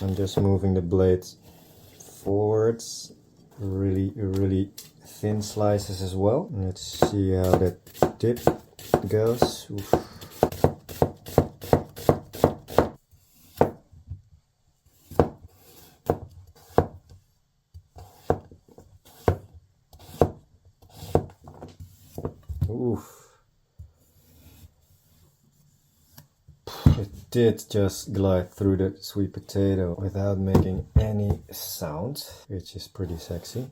I'm just moving the blade forwards, really thin slices as well. Let's see how that tip goes. Oof. Oof. It did just glide through the sweet potato without making any sound, which is pretty sexy.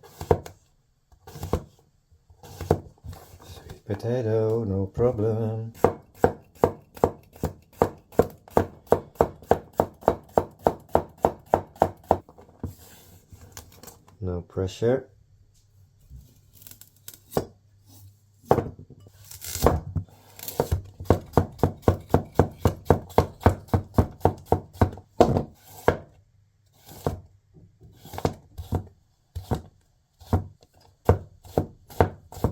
Sweet potato, no problem. No pressure.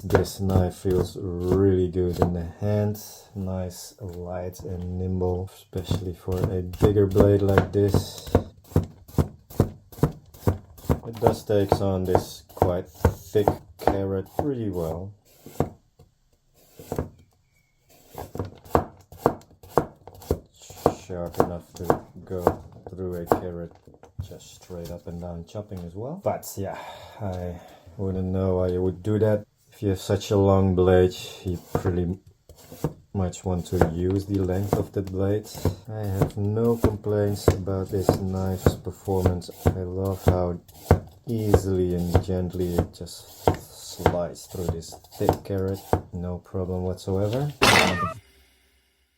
This knife feels really good in the hand, nice, light and nimble, especially for a bigger blade like this. It does take on this quite thick carrot pretty well. Sharp enough to go through a carrot just straight up and down chopping as well. But yeah, I wouldn't know why you would do that. If you have such a long blade, you pretty much want to use the length of the blade. I have no complaints about this knife's performance. I love how easily and gently it just slides through this thick carrot. No problem whatsoever.